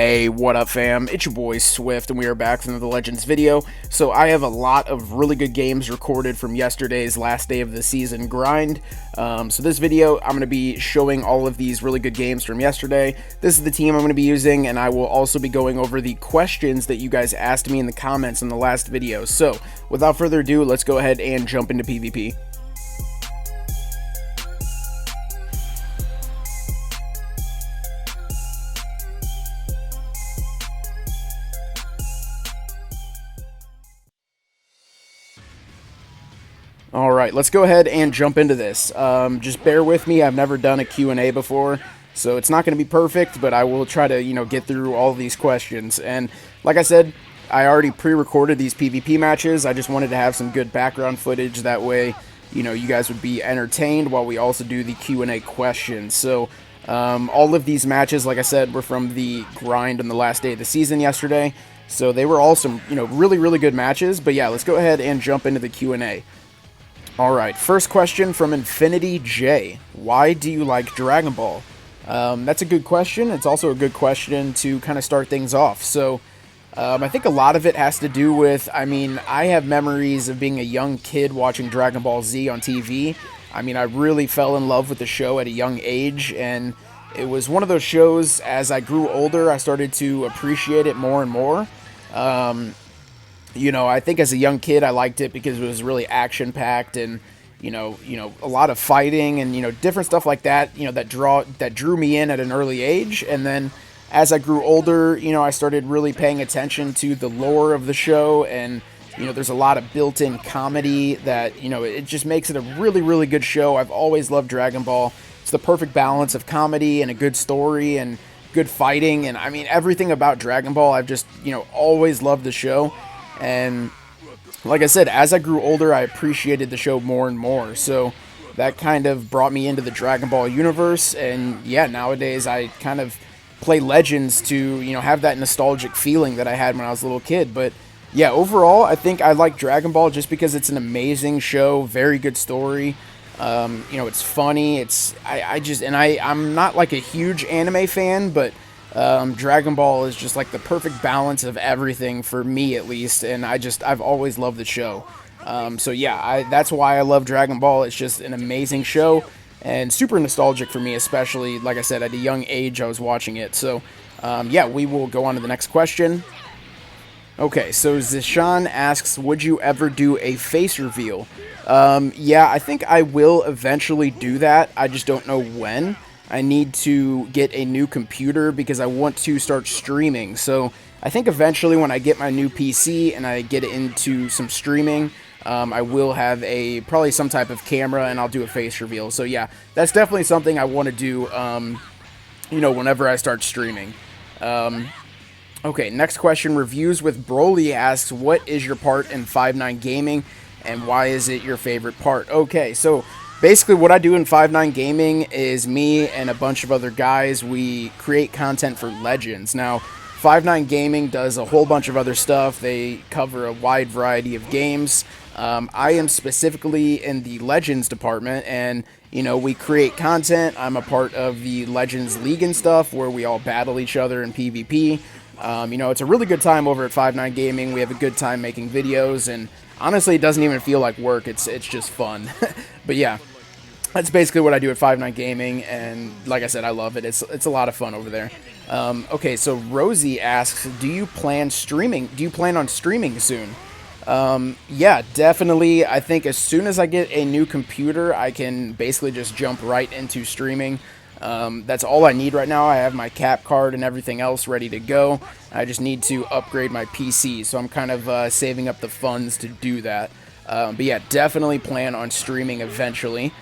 Hey, what up fam? It's your boy Swift and we are back with another Legends video. So I have a lot of really good games recorded from yesterday's last day of the season grind. So this video, I'm going to be showing all of these really good games from yesterday. This is the team I'm going to be using, and I will also be going over the questions that you guys asked me in the comments in the last video. So without further ado, let's go ahead and jump into PvP. Alright, let's go ahead and jump into this. Just bear with me, I've never done a Q&A before, so it's not going to be perfect, but I will try to, get through all these questions. And like I said, I already pre-recorded these PvP matches. I just wanted to have some good background footage, that way, you guys would be entertained while we also do the Q&A questions. So, all of these matches, like I said, were from the grind on the last day of the season yesterday, so they were all some, really, really good matches. But yeah, let's go ahead and jump into the Q&A. Alright, first question from Infinity J. Why do you like Dragon Ball? That's a good question. It's also a good question to kind of start things off. So, I think a lot of it has to do with, I have memories of being a young kid watching Dragon Ball Z on TV. I really fell in love with the show at a young age, and it was one of those shows, as I grew older, I started to appreciate it more and more. I think as a young kid, I liked it because it was really action-packed and, a lot of fighting and, different stuff like that, that drew me in at an early age. And then as I grew older, I started really paying attention to the lore of the show, and, there's a lot of built-in comedy that, it just makes it a really, really good show. I've always loved Dragon Ball. It's the perfect balance of comedy and a good story and good fighting. And, everything about Dragon Ball, I've just, always loved the show. And like I said, as I grew older, I appreciated the show more and more. So that kind of brought me into the Dragon Ball universe. And yeah, nowadays I kind of play Legends to, have that nostalgic feeling that I had when I was a little kid. But yeah, overall, I think I like Dragon Ball just because it's an amazing show, very good story. It's funny. I'm not like a huge anime fan, but Dragon Ball is just like the perfect balance of everything for me, at least, and I've always loved the show. So yeah, that's why I love Dragon Ball. It's just an amazing show and super nostalgic for me, especially, like I said, at a young age I was watching it. So yeah, we will go on to the next question. Okay, so Zishan asks, would you ever do a face reveal? Yeah, I think I will eventually do that. I just don't know when. I need to get a new computer because I want to start streaming. So I think eventually when I get my new PC and I get into some streaming, I will have probably some type of camera and I'll do a face reveal. So yeah, that's definitely something I want to do, whenever I start streaming. Okay, next question. Reviews with Broly asks, what is your part in 5-9 Gaming and why is it your favorite part? Okay, so basically, what I do in 5-9 Gaming is me and a bunch of other guys, we create content for Legends. Now, 5-9 Gaming does a whole bunch of other stuff. They cover a wide variety of games. I am specifically in the Legends department, and, we create content. I'm a part of the Legends League and stuff, where we all battle each other in PvP. It's a really good time over at 5-9 Gaming. We have a good time making videos, and honestly, it doesn't even feel like work. It's just fun. But yeah, that's basically what I do at 5-9 Gaming, and like I said, I love it. It's a lot of fun over there. Okay, so Rosie asks, do you plan on streaming soon? Yeah, definitely. I think as soon as I get a new computer, I can basically just jump right into streaming. That's all I need right now. I have my cap card and everything else ready to go. I just need to upgrade my PC, so I'm kind of saving up the funds to do that. But yeah, definitely plan on streaming eventually.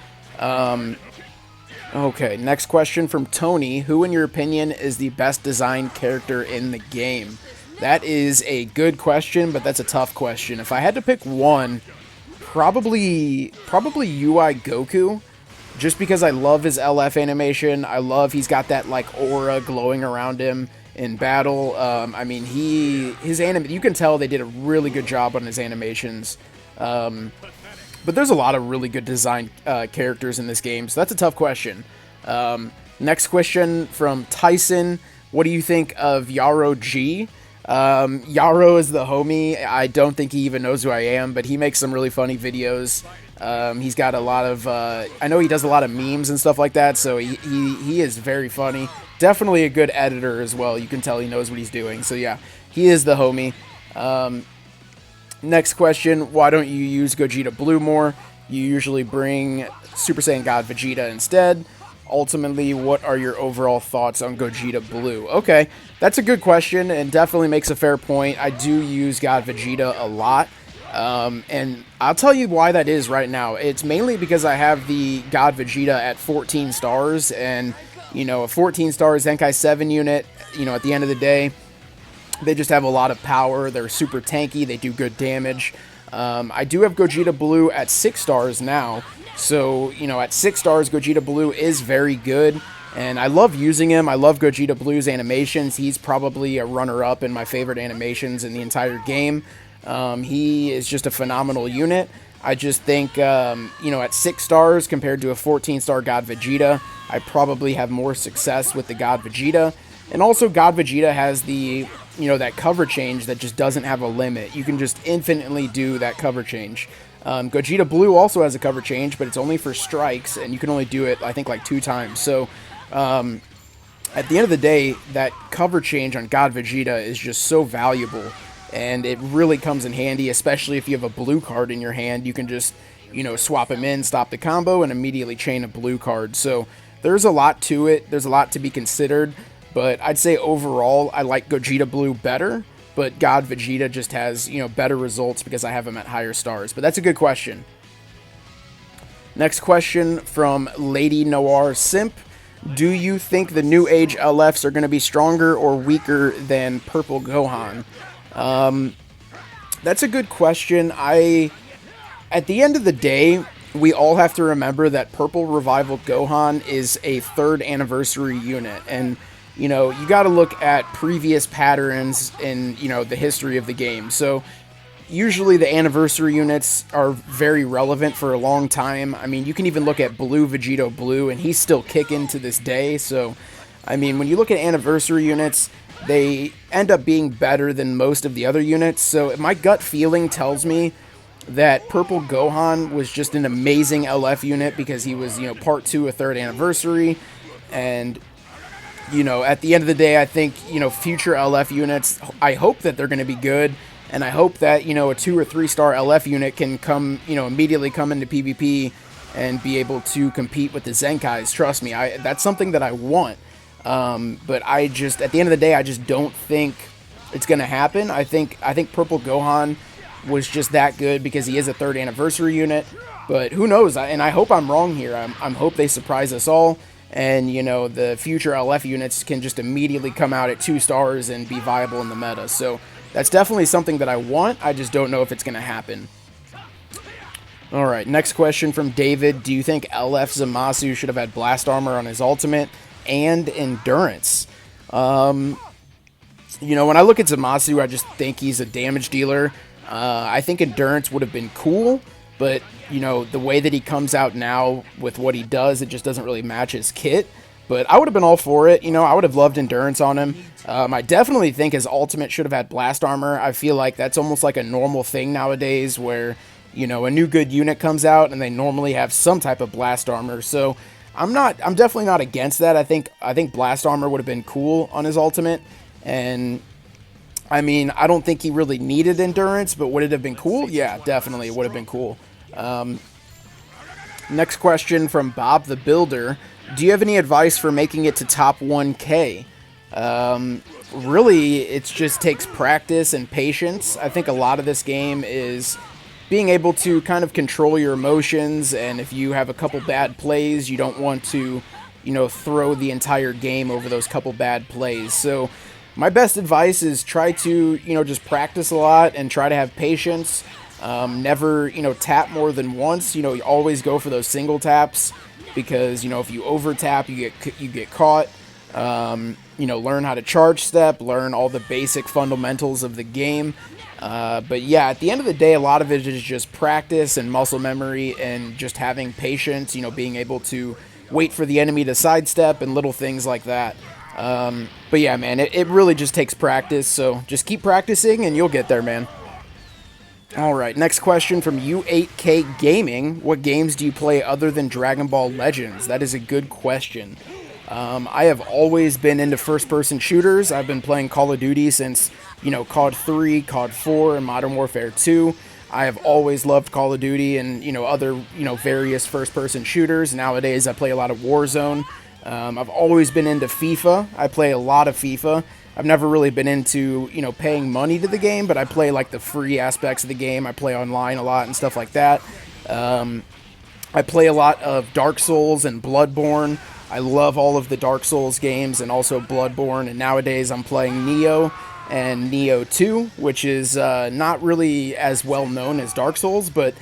Okay, next question from Tony. Who, in your opinion, is the best designed character in the game? That is a good question, but that's a tough question. If I had to pick one, probably UI Goku. Just because I love his LF animation. He's got that like aura glowing around him in battle. You can tell they did a really good job on his animations. But there's a lot of really good designed characters in this game, so that's a tough question. Next question from Tyson. What do you think of Yaro G? Yaro is the homie. I don't think he even knows who I am, but he makes some really funny videos. He's got a lot of, I know he does a lot of memes and stuff like that, so he is very funny. Definitely a good editor as well. You can tell he knows what he's doing. So yeah, he is the homie. Next question, why don't you use Gogeta Blue more? You usually bring Super Saiyan God Vegeta instead. Ultimately, what are your overall thoughts on Gogeta Blue? Okay, that's a good question and definitely makes a fair point. I do use God Vegeta a lot, and I'll tell you why that is right now. It's mainly because I have the God Vegeta at 14 stars, and, you know, a 14-star Zenkai 7 unit, you know, at the end of the day, they just have a lot of power. They're super tanky. They do good damage. I do have Gogeta Blue at 6 stars now. So, you know, at 6 stars, Gogeta Blue is very good. And I love using him. I love Gogeta Blue's animations. He's probably a runner-up in my favorite animations in the entire game. He is just a phenomenal unit. I just think, you know, at 6 stars compared to a 14-star God Vegeta, I probably have more success with the God Vegeta. And also, God Vegeta has the, you know, that cover change that just doesn't have a limit. You can just infinitely do that cover change. Gogeta Blue also has a cover change, but it's only for strikes, and you can only do it, I think, like 2 times. So, at the end of the day, that cover change on God Vegeta is just so valuable, and it really comes in handy, especially if you have a blue card in your hand. You can just, you know, swap him in, stop the combo, and immediately chain a blue card. So, there's a lot to it. There's a lot to be considered. But I'd say overall, I like Gogeta Blue better, but God Vegeta just has, you know, better results because I have him at higher stars. But that's a good question. Next question from Lady Noir Simp. Do you think the New Age LFs are going to be stronger or weaker than Purple Gohan? That's a good question. At the end of the day, we all have to remember that Purple Revival Gohan is a 3rd anniversary unit, and you know, you got to look at previous patterns in, you know, the history of the game. So, usually the anniversary units are very relevant for a long time. I mean, you can even look at Blue Vegito Blue, and he's still kicking to this day. So, I mean, when you look at anniversary units, they end up being better than most of the other units. So, my gut feeling tells me that Purple Gohan was just an amazing LF unit because he was, you know, part 2 of 3rd anniversary, and you know, at the end of the day, I think, you know, future LF units, I hope that they're going to be good, and I hope that, you know, a 2 or 3-star LF unit can come, you know, immediately come into PvP and be able to compete with the Zenkais. Trust me, that's something that I want. But I just, at the end of the day, I just don't think it's going to happen. I think Purple Gohan was just that good because he is a 3rd anniversary unit, but who knows? And I hope I'm wrong here. I hope they surprise us all. And, you know, the future LF units can just immediately come out at 2 stars and be viable in the meta. So that's definitely something that I want. I just don't know if it's going to happen. All right, next question from David. Do you think LF Zamasu should have had blast armor on his ultimate and endurance? You know, when I look at Zamasu, I just think he's a damage dealer. I think endurance would have been cool. But, you know, the way that he comes out now with what he does, it just doesn't really match his kit. But I would have been all for it. You know, I would have loved endurance on him. I definitely think his ultimate should have had blast armor. I feel like that's almost like a normal thing nowadays where, you know, a new good unit comes out and they normally have some type of blast armor. So I'm definitely not against that. I think blast armor would have been cool on his ultimate. And I mean, I don't think he really needed endurance, but would it have been cool? Yeah, definitely it would have been cool. Next question from Bob the Builder. Do you have any advice for making it to top 1K? Really, it just takes practice and patience. I think a lot of this game is being able to kind of control your emotions, and if you have a couple bad plays, you don't want to, you know, throw the entire game over those couple bad plays. So my best advice is try to, you know, just practice a lot and try to have patience. Never, you know, tap more than once. You know, you always go for those single taps because, you know, if you over tap, you get caught. You know, learn how to charge step, learn all the basic fundamentals of the game. But yeah, at the end of the day, a lot of it is just practice and muscle memory and just having patience, you know, being able to wait for the enemy to sidestep and little things like that. But yeah, man, it really just takes practice. So just keep practicing and you'll get there, man. All right, next question from U8K Gaming. What games do you play other than Dragon Ball Legends? That is a good question. I have always been into first-person shooters. I've been playing Call of Duty since, COD 3, COD 4, and Modern Warfare 2. I have always loved Call of Duty and, other, various first-person shooters. Nowadays, I play a lot of Warzone. I've always been into FIFA. I play a lot of FIFA. I've never really been into, paying money to the game, but I play, like, the free aspects of the game. I play online a lot and stuff like that. I play a lot of Dark Souls and Bloodborne. I love all of the Dark Souls games and also Bloodborne, and nowadays I'm playing Nioh and Nioh 2, which is not really as well known as Dark Souls, but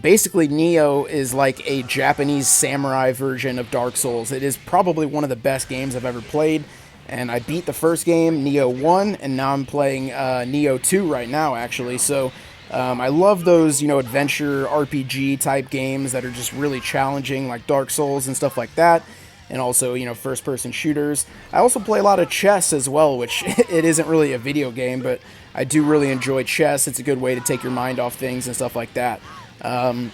basically Nioh is like a Japanese samurai version of Dark Souls. It is probably one of the best games I've ever played, and I beat the first game, Nioh 1, and now I'm playing Nioh 2 right now, actually, so I love those, adventure RPG type games that are just really challenging, like Dark Souls and stuff like that, and also, first-person shooters. I also play a lot of chess as well, which it isn't really a video game, but I do really enjoy chess. It's a good way to take your mind off things and stuff like that. But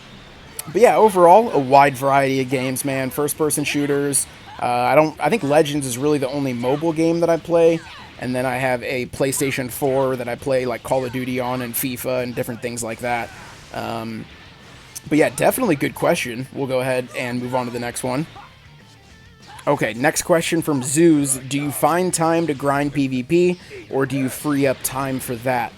yeah, overall, a wide variety of games, man. First-person shooters. I think Legends is really the only mobile game that I play. And then I have a PlayStation 4 that I play like Call of Duty on and FIFA and different things like that. But yeah, definitely good question. We'll go ahead and move on to the next one. Okay, next question from Zeus. Do you find time to grind PvP or do you free up time for that?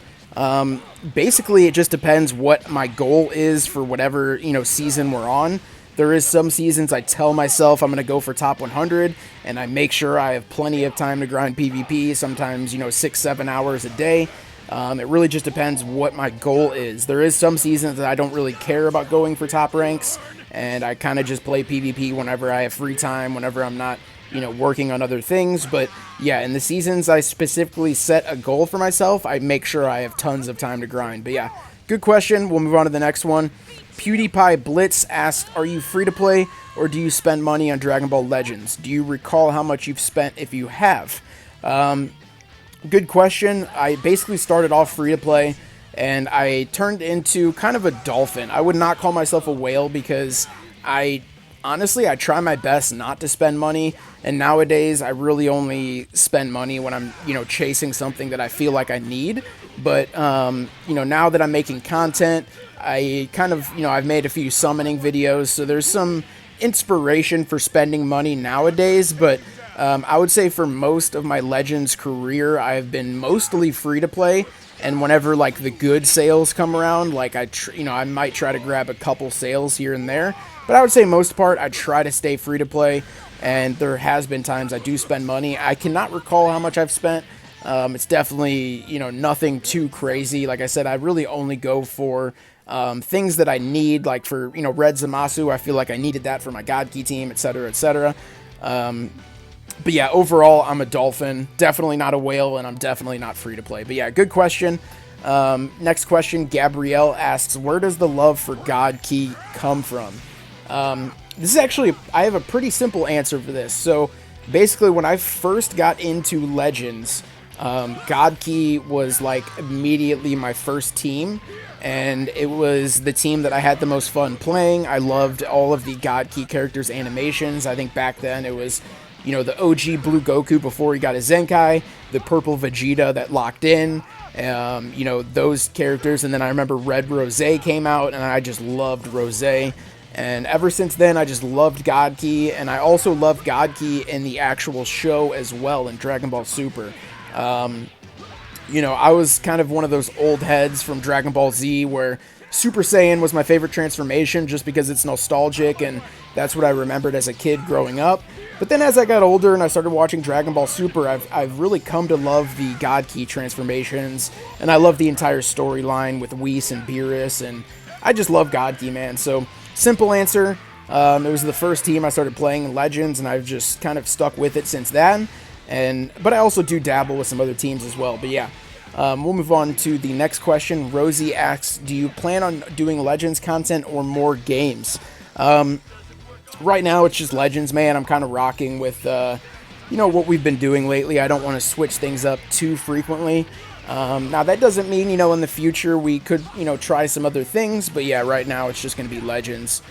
Basically, it just depends what my goal is for whatever, season we're on. There is some seasons I tell myself I'm going to go for top 100, and I make sure I have plenty of time to grind PvP, sometimes, 6-7 hours a day. It really just depends what my goal is. There is some seasons that I don't really care about going for top ranks, and I kind of just play PvP whenever I have free time, whenever I'm not, working on other things. But yeah, in the seasons I specifically set a goal for myself, I make sure I have tons of time to grind. But yeah, good question. We'll move on to the next one. PewDiePie Blitz asked, are you free to play or do you spend money on Dragon Ball Legends? Do you recall how much you've spent if you have? Good question. I basically started off free to play and I turned into kind of a dolphin. I would not call myself a whale because honestly, I try my best not to spend money, and nowadays I really only spend money when I'm, chasing something that I feel like I need. But, now that I'm making content, I kind of, I've made a few summoning videos, so there's some inspiration for spending money nowadays, but I would say for most of my Legends career, I've been mostly free to play, and whenever, like, the good sales come around, like, I might try to grab a couple sales here and there, but I would say most part, I try to stay free to play, and there has been times I do spend money. I cannot recall how much I've spent. It's definitely, nothing too crazy. Like I said, I really only go for things that I need, like for, Red Zamasu, I feel like I needed that for my God Key team, etc., etc. But yeah, overall, I'm a dolphin, definitely not a whale, and I'm definitely not free to play. But yeah, good question. Next question, Gabrielle asks, where does the love for God Key come from? This is actually, I have a pretty simple answer for this. So basically, when I first got into Legends, God Key was like immediately my first team, and it was the team that I had the most fun playing. I loved all of the God Key characters' animations. I think back then it was, the OG Blue Goku before he got his Zenkai, the purple Vegeta that locked in, those characters. And then I remember Red Rose came out, and I just loved Rose. And ever since then, I just loved God Key, and I also loved God Key in the actual show as well in Dragon Ball Super. I was kind of one of those old heads from Dragon Ball Z where Super Saiyan was my favorite transformation just because it's nostalgic and that's what I remembered as a kid growing up. But then as I got older and I started watching Dragon Ball Super, I've really come to love the God Key transformations, and I love the entire storyline with Whis and Beerus, and I just love God Key, man. So, simple answer, it was the first team I started playing in Legends, and I've just kind of stuck with it since then. But I also do dabble with some other teams as well. But yeah, we'll move on to the next question. Rosie asks, do you plan on doing Legends content or more games? Right now, it's just Legends, man. I'm kind of rocking with, what we've been doing lately. I don't want to switch things up too frequently. Now that doesn't mean, in the future we could, try some other things, but yeah, right now it's just going to be Legends.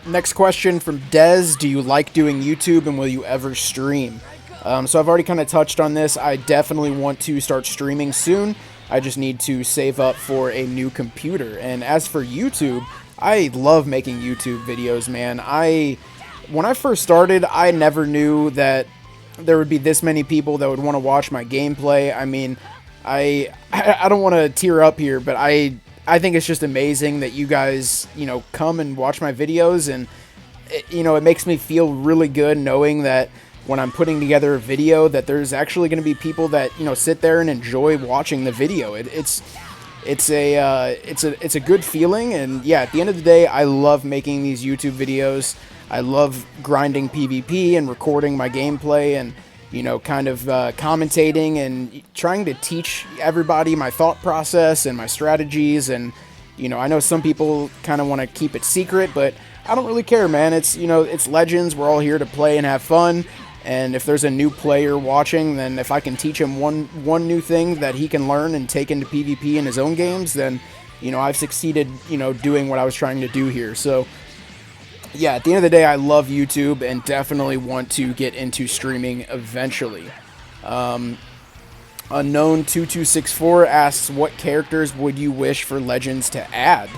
Next question from Dez: do you like doing YouTube, and will you ever stream? So I've already kind of touched on this. I definitely want to start streaming soon. I just need to save up for a new computer. And as for YouTube, I love making YouTube videos, man. When I first started, I never knew that there would be this many people that would want to watch my gameplay. I mean, I don't want to tear up here, but I think it's just amazing that you guys, come and watch my videos, and it makes me feel really good knowing that when I'm putting together a video that there's actually going to be people that, sit there and enjoy watching the video. It's a good feeling, and yeah, at the end of the day, I love making these YouTube videos. I love grinding PvP and recording my gameplay and, kind of commentating and trying to teach everybody my thought process and my strategies. And, I know some people kind of want to keep it secret, but I don't really care, man. It's, it's Legends. We're all here to play and have fun. And if there's a new player watching, then if I can teach him one new thing that he can learn and take into PvP in his own games, then, I've succeeded, doing what I was trying to do here. So, yeah, at the end of the day, I love YouTube and definitely want to get into streaming eventually. Unknown2264 asks, what characters would you wish for Legends to add?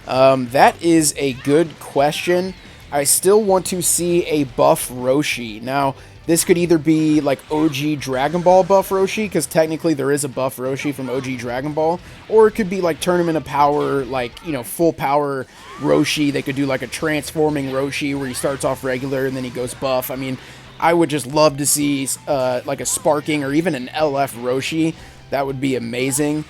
That is a good question. I still want to see a buff Roshi. Now, this could either be like OG Dragon Ball buff Roshi, because technically there is a buff Roshi from OG Dragon Ball, or it could be like Tournament of Power, like, full power Roshi. They could do like a transforming Roshi where he starts off regular and then he goes buff. I mean, I would just love to see like a sparking or even an LF Roshi. That would be amazing.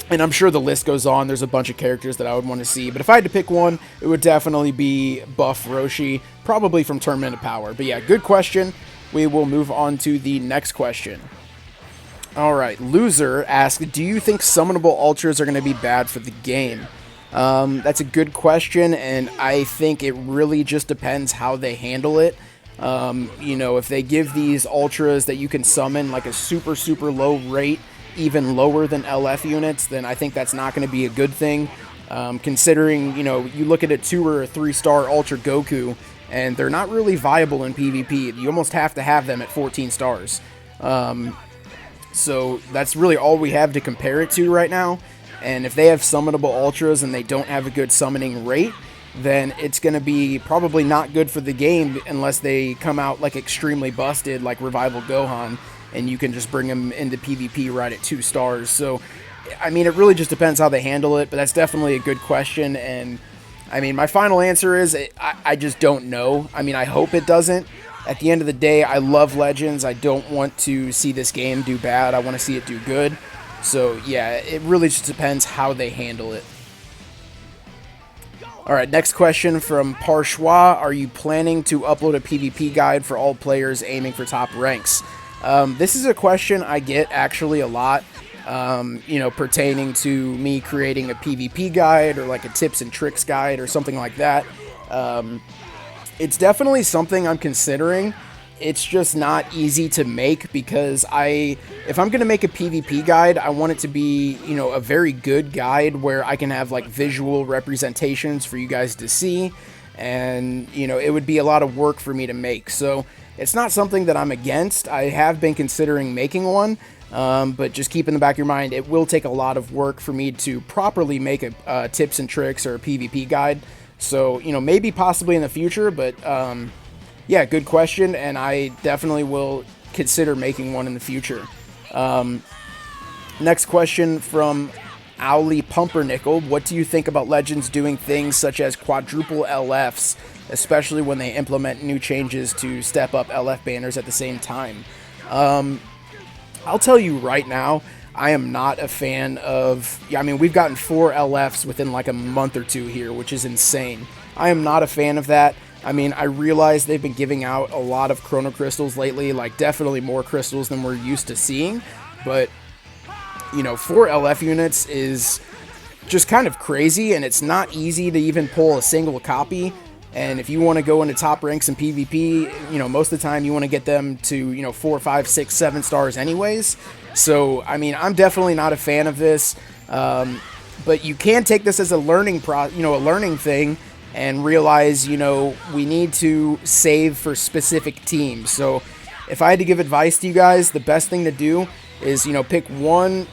And I'm sure the list goes on. There's a bunch of characters that I would want to see. But if I had to pick one, it would definitely be buff Roshi, probably from Tournament of Power. But yeah, good question. We will move on to the next question. All right, Loser asks, do you think summonable ultras are going to be bad for the game? That's a good question, and I think it really just depends how they handle it. If they give these ultras that you can summon like a super, super low rate, even lower than LF units, then I think that's not going to be a good thing. Considering, you look at a 2 or a 3-star Ultra Goku, and they're not really viable in PvP. You almost have to have them at 14 stars. So that's really all we have to compare it to right now. And if they have summonable ultras and they don't have a good summoning rate, then it's going to be probably not good for the game unless they come out like extremely busted, like Revival Gohan, and you can just bring them into PvP right at 2 stars. So, I mean, it really just depends how they handle it, but that's definitely a good question. And, I mean, my final answer is I just don't know. I mean, I hope it doesn't. At the end of the day, I love Legends. I don't want to see this game do bad. I want to see it do good. So, yeah, it really just depends how they handle it. All right, next question from Parshwa. Are you planning to upload a PvP guide for all players aiming for top ranks? This is a question I get actually a lot, pertaining to me creating a PvP guide or like a tips and tricks guide or something like that. It's definitely something I'm considering. It's just not easy to make because if I'm going to make a PvP guide, I want it to be, a very good guide where I can have like visual representations for you guys to see. And, it would be a lot of work for me to make. So it's not something that I'm against. I have been considering making one, but just keep in the back of your mind, it will take a lot of work for me to properly make a tips and tricks or a PvP guide. So, maybe possibly in the future, but yeah, good question, and I definitely will consider making one in the future. Next question from Owly Pumpernickel. What do you think about Legends doing things such as quadruple LFs, especially when they implement new changes to step up LF banners at the same time? I'll tell you right now, I am not a fan of... we've gotten 4 LFs within like a month or two here, which is insane. I am not a fan of that. I realize they've been giving out a lot of Chrono Crystals lately, like definitely more crystals than we're used to seeing, but, 4 LF units is just kind of crazy, and it's not easy to even pull a single copy. And if you want to go into top ranks in PvP, you know, most of the time you want to get them to, you know, 4, 5, 6, 7 stars anyways. So, I mean, I'm definitely not a fan of this. But you can take this as a learning thing and realize, you know, we need to save for specific teams. So if I had to give advice to you guys, the best thing to do is, you know, pick one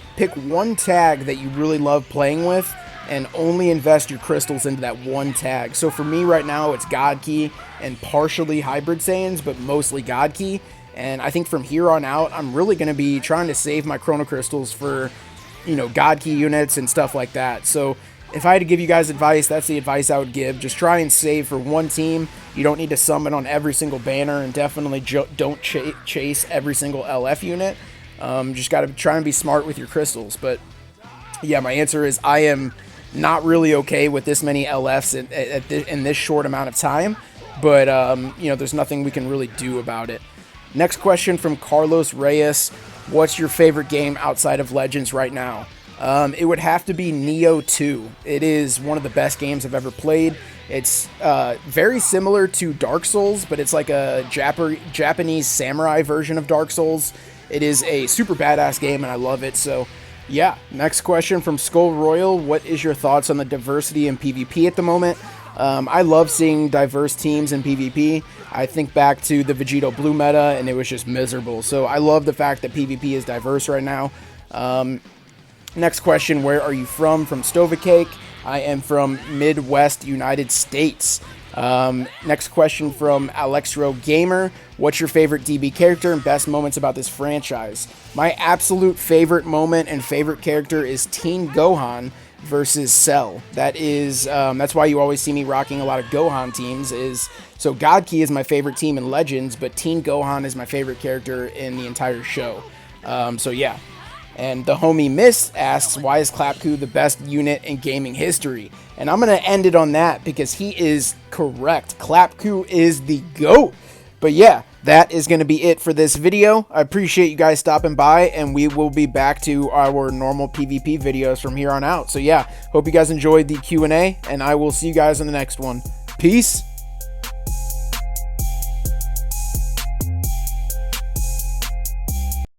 tag that you really love playing with and only invest your crystals into that one tag. So for me right now, it's God Key and partially Hybrid Saiyans, but mostly God Key. And I think from here on out, I'm really going to be trying to save my Chrono Crystals for, you know, God Key units and stuff like that. So if I had to give you guys advice, that's the advice I would give. Just try and save for one team. You don't need to summon on every single banner, and definitely don't chase every single LF unit. Just got to try and be smart with your crystals. But yeah, my answer is I am not really okay with this many LFs in this short amount of time. But, you know, there's nothing we can really do about it. Next question from Carlos Reyes. What's your favorite game outside of Legends right now? It would have to be Neo 2. It is one of the best games I've ever played. It's very similar to Dark Souls, but it's like a Japanese samurai version of Dark Souls. It is a super badass game, and I love it. So, yeah. Next question from Skull Royal. What is your thoughts on the diversity in PvP at the moment? I love seeing diverse teams in PvP. I think back to the Vegeta Blue meta, and it was just miserable. So I love the fact that PvP is diverse right now. Next question, where are you from? From Stovacake. I am from Midwest United States. Next question from Alexro Gamer. What's your favorite DB character and best moments about this franchise? My absolute favorite moment and favorite character is Teen Gohan versus Cell. That's why you always see me rocking a lot of Gohan teams. So God Key is my favorite team in Legends, but Teen Gohan is my favorite character in the entire show. So yeah. And the homie Miss asks, why is Clapku the best unit in gaming history? And I'm going to end it on that because he is correct. Clapku is the GOAT. But yeah, that is going to be it for this video. I appreciate you guys stopping by, and we will be back to our normal PvP videos from here on out. So yeah, hope you guys enjoyed the Q&A, and I will see you guys in the next one. Peace.